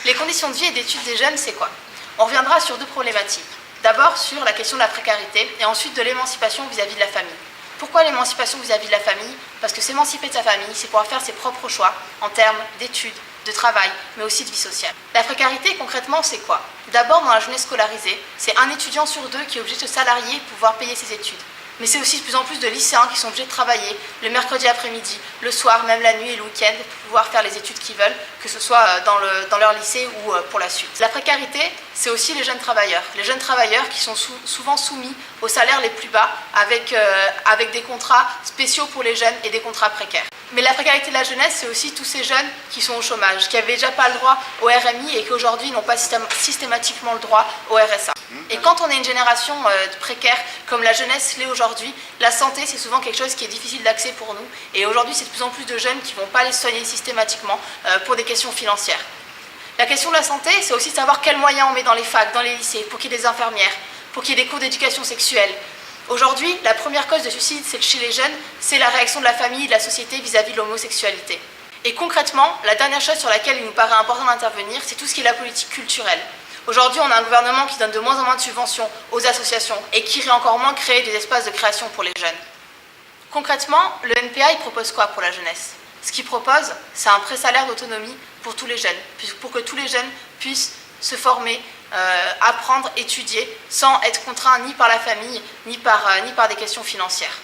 Les conditions de vie et d'études des jeunes, c'est quoi? On reviendra sur deux problématiques. D'abord sur la question de la précarité et ensuite de l'émancipation vis-à-vis de la famille. Pourquoi l'émancipation vis-à-vis de la famille? Parce que s'émanciper de sa famille, c'est pouvoir faire ses propres choix en termes d'études, de travail, mais aussi de vie sociale. La précarité, concrètement, c'est quoi? D'abord, dans la jeunesse scolarisée, c'est un étudiant sur deux qui est obligé de se salarier pour pouvoir payer ses études. Mais c'est aussi de plus en plus de lycéens qui sont obligés de travailler le mercredi après-midi, le soir, même la nuit et le week-end, pour pouvoir faire les études qu'ils veulent, que ce soit dans leur lycée ou pour la suite. La précarité, c'est aussi les jeunes travailleurs. Les jeunes travailleurs qui sont souvent soumis aux salaires les plus bas, avec des contrats spéciaux pour les jeunes et des contrats précaires. Mais la précarité de la jeunesse, c'est aussi tous ces jeunes qui sont au chômage, qui n'avaient déjà pas le droit au RMI et qui aujourd'hui n'ont pas systématiquement le droit au RSA. Et quand on est une génération précaire, comme la jeunesse l'est aujourd'hui, la santé, c'est souvent quelque chose qui est difficile d'accès pour nous. Et aujourd'hui, c'est de plus en plus de jeunes qui ne vont pas les soigner systématiquement pour des questions financières. La question de la santé, c'est aussi de savoir quels moyens on met dans les facs, dans les lycées, pour qu'il y ait des infirmières, pour qu'il y ait des cours d'éducation sexuelle. Aujourd'hui, la première cause de suicide chez les jeunes, c'est la réaction de la famille et de la société vis-à-vis de l'homosexualité. Et concrètement, la dernière chose sur laquelle il nous paraît important d'intervenir, c'est tout ce qui est la politique culturelle. Aujourd'hui, on a un gouvernement qui donne de moins en moins de subventions aux associations et qui irait encore moins créer des espaces de création pour les jeunes. Concrètement, le NPA, il propose quoi pour la jeunesse? Ce qu'il propose, c'est un pré-salaire d'autonomie pour tous les jeunes, pour que tous les jeunes puissent se former, apprendre, étudier, sans être contraints ni par la famille, ni par des questions financières.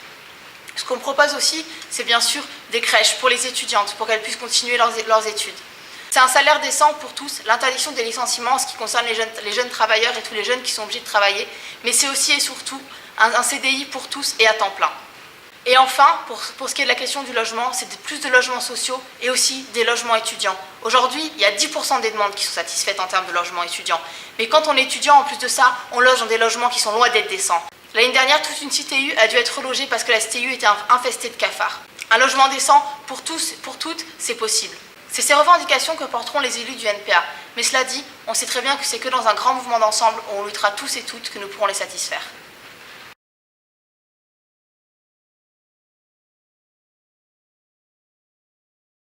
Ce qu'on propose aussi, c'est bien sûr des crèches pour les étudiantes, pour qu'elles puissent continuer leurs études. C'est un salaire décent pour tous, l'interdiction des licenciements en ce qui concerne les jeunes travailleurs et tous les jeunes qui sont obligés de travailler, mais c'est aussi et surtout un CDI pour tous et à temps plein. Et enfin, pour ce qui est de la question du logement, c'est plus de logements sociaux et aussi des logements étudiants. Aujourd'hui, il y a 10% des demandes qui sont satisfaites en termes de logements étudiants. Mais quand on est étudiant, en plus de ça, on loge dans des logements qui sont loin d'être décents. L'année dernière, toute une CTU a dû être relogée parce que la CTU était infestée de cafards. Un logement décent pour tous, pour toutes, c'est possible. C'est ces revendications que porteront les élus du NPA. Mais cela dit, on sait très bien que c'est que dans un grand mouvement d'ensemble où on luttera tous et toutes que nous pourrons les satisfaire.